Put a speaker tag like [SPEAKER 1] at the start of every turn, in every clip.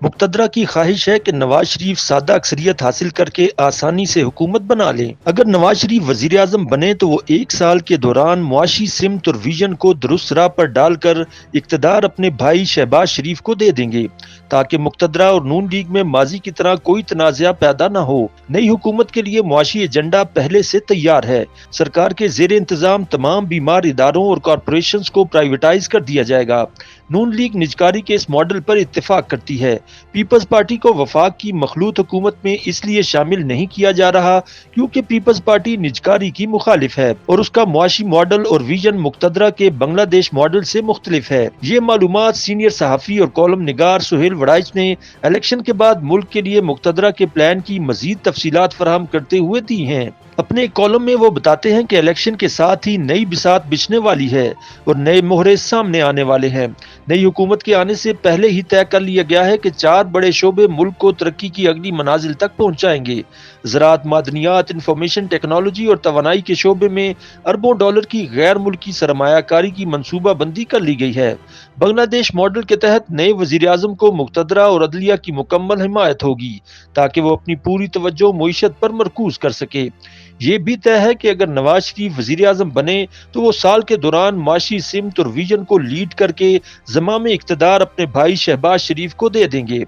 [SPEAKER 1] मुक़तदरा की ख्वाहिश है कि नवाज शरीफ सादा अक्सरियत हासिल करके आसानी से हुकूमत बना लें। अगर नवाज शरीफ वजीर आज़म बने तो वो एक साल के दौरान मुआशी सिमत और विजन को दुरुस्त राह पर डालकर इक़्तिदार अपने भाई शहबाज शरीफ को दे देंगे, ताकि मुक़तदरा और नून लीग में माजी की तरह कोई तनाज़ा पैदा न हो। नई हुकूमत के लिए मुआशी एजेंडा पहले से तैयार है। सरकार के ज़ेर इंतज़ाम तमाम बीमार इदारों और कॉरपोरेशन को प्राइवेटाइज कर दिया जाएगा। नून लीग निजकारी के इस मॉडल पर इत्तेफाक करती है। पीपल्स पार्टी को वफाक की मखलूत हुकूमत में इसलिए शामिल नहीं किया जा रहा क्योंकि पीपल्स पार्टी निजकारी की मुखालिफ है और उसका मुआशी मॉडल और विजन मुक़तदरा के बांग्लादेश मॉडल से मुख्तलिफ है। ये मालूमात सीनियर सहाफ़ी और कॉलम निगार सुहेल वड़ाइच ने इलेक्शन के बाद मुल्क के लिए मुक़तदरा के प्लान की मजीद तफसीलात फराहम करते हुए दी हैं। अपने कॉलम में वो बताते हैं कि इलेक्शन के साथ ही नई बिसात बिछने वाली है और नए मोहरे सामने आने वाले हैं। नई हुकूमत के आने से पहले ही तय कर लिया गया है कि 4 बड़े शोबे मुल्क को तरक्की की अगली मनाजिल तक पहुंचाएंगे। ज़राअत, मादनियात, इंफॉर्मेशन टेक्नोलॉजी और तवानाई के शोबे में अरबों डॉलर की गैर मुल्की सरमायाकारी की मनसूबा बंदी कर ली गई है। बांग्लादेश मॉडल के तहत नए वजीर आज़म को मुक़तदरा और अदलिया की मुकम्मल हिमायत होगी ताकि वो अपनी पूरी तवज्जो मुईशत पर मरकूज कर सके। ये भी तय है कि अगर नवाज शरीफ वजीर आज़म बने तो वो साल के दौरान माशी सिमत और विजन को लीड करके ज़माम इक़्तिदार अपने भाई शहबाज शरीफ को दे देंगे।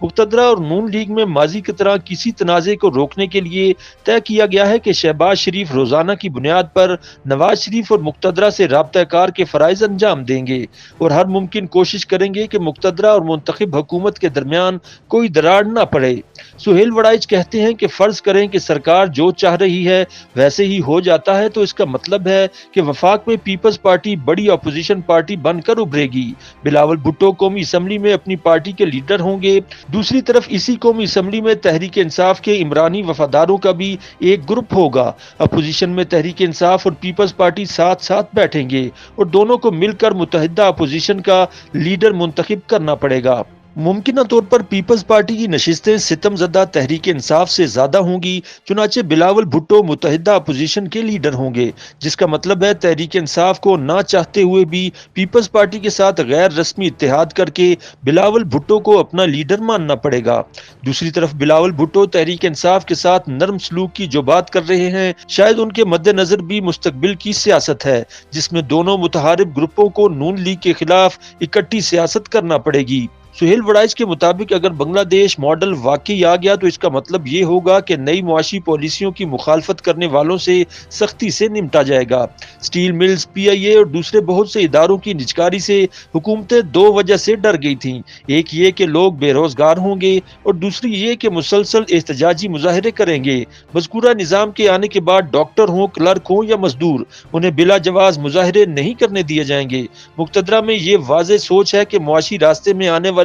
[SPEAKER 1] मुक़तदरा और नून लीग में माजी की तरह किसी तनाज़े को रोकने के लिए तय किया गया है कि शहबाज शरीफ रोज़ाना की बुनियाद पर नवाज शरीफ और मुक़तदरा से राब्ता कार के फ़राइज़ अंजाम देंगे और हर मुमकिन कोशिश करेंगे कि मुक़तदरा और मुंतखब हुकूमत के दरमियान कोई दरार न पड़े। सुहेल वड़ाइच कहते हैं कि फ़र्ज़ करें कि सरकार जो चाह रही है वैसे ही हो जाता है तो इसका मतलब है कि वफाक में पीपल्स पार्टी बड़ी अपोजिशन पार्टी बनकर उभरेगी। बिलावल भुट्टो कौमी असम्बली में अपनी पार्टी के लीडर होंगे। दूसरी तरफ इसी कौमी असम्बली में तहरीक इंसाफ के इमरानी वफादारों का भी एक ग्रुप होगा। अपोजिशन में तहरीक इंसाफ और पीपल्स पार्टी साथ साथ बैठेंगे और दोनों को मिलकर मुत्तहिदा अपोजिशन का लीडर मुंतखब करना पड़ेगा। मुमकिन तौर पर पीपल्स पार्टी की नशिस्तें सितमज़दा तहरीक इंसाफ से ज्यादा होंगी, चुनाचे बिलावल भुट्टो मुत्तहिदा अपोजिशन के लीडर होंगे, जिसका मतलब है तहरीक इंसाफ को ना चाहते हुए भी पीपल्स पार्टी के साथ गैर रस्मी इत्तेहाद करके बिलावल भुट्टो को अपना लीडर मानना पड़ेगा। दूसरी तरफ बिलावल भुट्टो तहरीक इंसाफ के साथ नरम सलूक की जो बात कर रहे हैं, शायद उनके मद्देनजर भी मुस्तकबिल की सियासत है जिसमें दोनों मुतहारिब ग्रुपों को नून लीग के खिलाफ इकट्ठी सियासत करना पड़ेगी। सुहेल वड़ाइच के मुताबिक अगर बांग्लादेश मॉडल वाकई आ गया तो इसका मतलब ये होगा कि नई मुआशी पॉलिसियों की मुखालफत करने वालों से सख्ती से निपटा जाएगा। स्टील मिल्स, PIA और दूसरे बहुत से इदारों की निजकारी से हुकूमतें 2 वजह से डर गई थीं। एक ये कि लोग बेरोजगार होंगे और दूसरी ये कि मुसलसल एहतजाजी मुजाहरे करेंगे। मज़कूरा निज़ाम के आने के बाद डॉक्टर हों, क्लर्क हों या मजदूर, उन्हें बिला जवाज मुजाहरे नहीं करने दिए जाएंगे। मुक़तदरा में ये वाज़ेह सोच है कि मुआशी रास्ते में आने वाली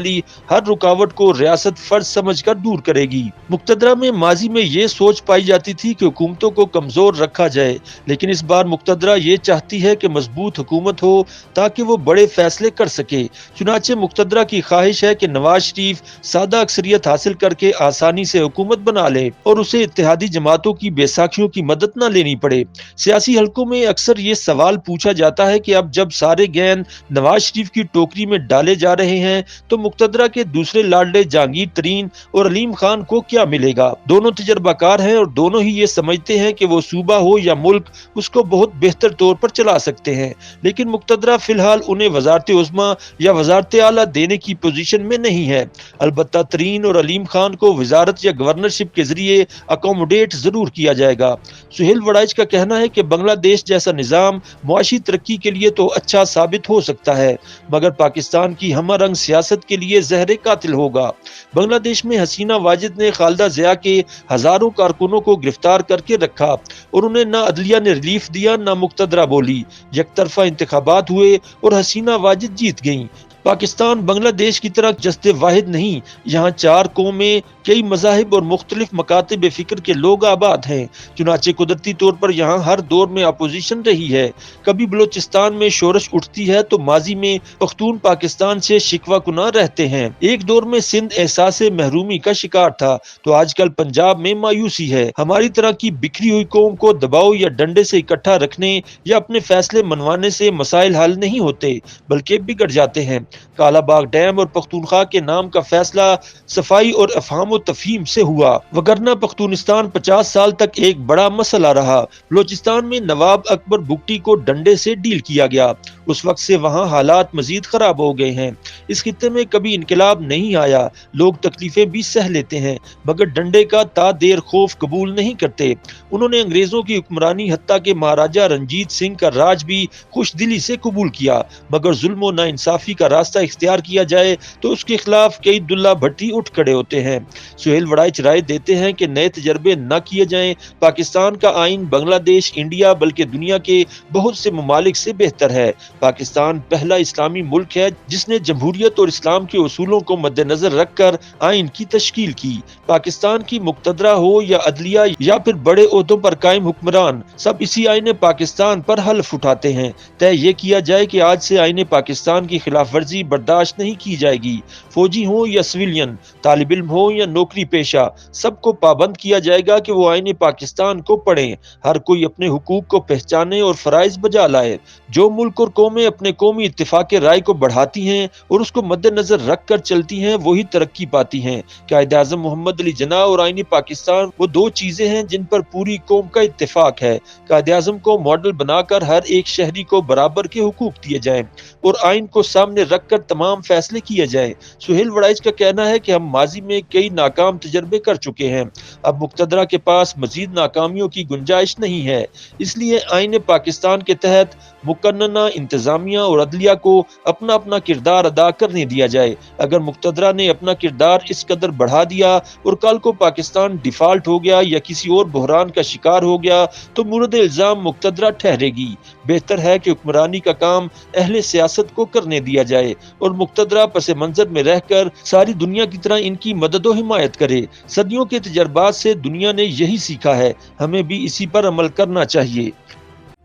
[SPEAKER 1] हर रुकावट को रियासत फर्ज समझकर दूर करेगी। मुक़तदरा में माजी में ये सोच पाई जाती थी कि हुकूमतों को कमजोर रखा जाए, लेकिन इस बार मुक़तदरा ये चाहती है कि मजबूत हुकूमत हो ताकि वो बड़े फैसले कर सके। चुनाचे मुक़तदरा की ख्वाहिश है कि नवाज शरीफ सादा अक्सरियत हासिल करके आसानी से हुकूमत बना ले और उसे इत्तेहादी जमातों की बैसाखियों की मदद न लेनी पड़े। सियासी हलकों में अक्सर ये सवाल पूछा जाता है कि अब जब सारे गेंद नवाज शरीफ की टोकरी में डाले जा रहे हैं तो मुक़तदरा के दूसरे लाडले जहांगीर तरीन और अलीम खान को क्या मिलेगा। दोनों तजर्बाकार हैं और दोनों ही ये समझते हैं कि वो सूबा हो या मुल्क उसको बहुत बेहतर तौर पर चला सकते हैं, लेकिन मुक़तदरा फिलहाल उन्हें वज़ारत उज़्मा या वज़ारत आला देने की पोजीशन में नहीं है। अलबत्ता तरीन और अलीम खान को वज़ारत या गवर्नरशिप के जरिए अकोमोडेट जरूर किया जाएगा। सुहेल वड़ाइच का कहना है कि बांग्लादेश जैसा निज़ाम मुआशी तरक्की के लिए तो अच्छा साबित हो सकता है, मगर पाकिस्तान की हमारंग सियासत के लिए जहर कातिल होगा। बांग्लादेश में हसीना वाजिद ने खालिदा ज़िया के हजारों कारकुनों को गिरफ्तार करके रखा और उन्हें ना अदलिया ने रिलीफ दिया ना मुक़तदरा बोली। यकतरफा इंतखाबात हुए और हसीना वाजिद जीत गईं। पाकिस्तान बांग्लादेश की तरह जस्ते वाहिद नहीं, यहाँ 4 कौमें कई मज़ाहिब और मुख्तलिफ मकातिब फ़िक्र के लोग आबाद हैं। चुनाचे कुदरती तौर पर यहाँ हर दौर में अपोजिशन रही है। कभी बलोचिस्तान में शोरश उठती है तो माजी में पख्तून पाकिस्तान से शिकवा कुना रहते हैं। एक दौर में सिंध एहसास महरूमी का शिकार था तो आजकल पंजाब में मायूसी है। हमारी तरह की बिखरी हुई कौम को दबाव या डंडे से इकट्ठा रखने या अपने फैसले मनवाने से मसाइल हल नहीं होते बल्कि बिगड़ जाते हैं। कालाबाग डैम और पख्तूनख्वा के नाम का फैसला सफाई और अफहाम और तफहीम से हुआ, वगरना पख्तूनिस्तान 50 साल तक एक बड़ा मसला रहा। बलोचिस्तान में नवाब अकबर बुगटी को डंडे से डील किया गया। उस वक्त से वहाँ हालात मजीद खराब हो गए हैं। इस खित्ते में कभी इनकलाब नहीं आया, लोग तकलीफें भी सह लेते हैं मगर डंडे का ता देर खौफ कबूल नहीं करते। उन्होंने अंग्रेजों की हुक्मरानी हत्ता के महाराजा रंजीत सिंह का राज भी खुश दिली से कबूल किया, मगर जुल्म और नाइंसाफी का रास्ता इख्तियार किया जाए तो उसके खिलाफ कई दुल्ला भट्टी उठ खड़े होते हैं। सुहेल वड़ाइच राय देते हैं कि नए तजर्बे न किए जाएं। पाकिस्तान का आइन बांग्लादेश, इंडिया बल्कि दुनिया के बहुत से ममालिक से बेहतर है। पाकिस्तान पहला इस्लामी मुल्क है जिसने जमहूरियत और इस्लाम के उसूलों को मद्देनजर रखकर आइन की तश्कील की। पाकिस्तान की मुक्तदरा हो या अदलिया या फिर बड़े ओहदों पर कायम हुक्मरान, सब इसी आइन पाकिस्तान पर हल्फ उठाते हैं। तय ये किया जाए कि आज से आइन पाकिस्तान की खिलाफ वर्जी बर्दाश्त नहीं की जाएगी। फौजी हो या सिविलियन, तालिब इल्म हो या नौकरी पेशा, सबको पाबंद किया जाएगा कि वो आइन पाकिस्तान को पढ़ें। हर कोई अपने हुकूक को पहचाने और फराइज बजा लाए। जो मुल्क और कौमें अपने कौमी इत्तेफाक राय को बढ़ाती हैं और उसको मद्देनजर रख कर चलती हैं वही तरक्की पाती हैं। कायद आज़म मोहम्मद अली जिन्ना और आइन पाकिस्तान वो दो चीजें हैं जिन पर पूरी कौम का इत्तेफाक है। कायद आज़म को मॉडल बनाकर हर एक शहरी को बराबर के हुकूक दिए जाएं और आइन को सामने रखकर तमाम फैसले किए जाएं। सुहेल वड़ाइच का कहना है कि हम माजी में कई नाकाम तजर्बे कर चुके हैं, अब मुक्तदरा के पास मजीद नाकामियों की गुंजाइश नहीं है। इसलिए आइन पाकिस्तान के तहत मुकन्नना इंतजामिया और अदलिया को अपना अपना किरदार अदा करने दिया जाए। अगर मुक्तदरा ने अपना किरदार इस कदर बढ़ा दिया और कल को पाकिस्तान डिफाल्ट हो गया या किसी और बहरान का शिकार हो गया तो मुर्द इल्जाम मुक्तदरा ठहरेगी। बेहतर है कि हुक्मरानी का काम अहले सियासत को करने दिया जाए और मुक्तदरा पस मंजर में रहकर सारी दुनिया की तरह इनकी मदद और हिमायत करे। सदियों के तजर्बात से दुनिया ने यही सीखा है, हमें भी इसी पर अमल करना चाहिए।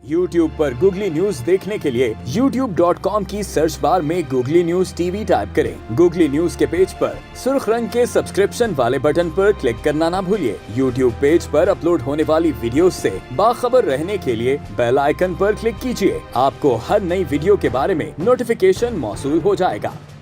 [SPEAKER 2] YouTube पर गूगली न्यूज देखने के लिए youtube.com की सर्च बार में गूगली न्यूज टीवी टाइप करें। गूगली न्यूज के पेज पर सुर्ख रंग के सब्सक्रिप्शन वाले बटन पर क्लिक करना ना भूलिए। YouTube पेज पर अपलोड होने वाली वीडियो से बाखबर रहने के लिए बेल आइकन पर क्लिक कीजिए। आपको हर नई वीडियो के बारे में नोटिफिकेशन मौसूल हो जाएगा।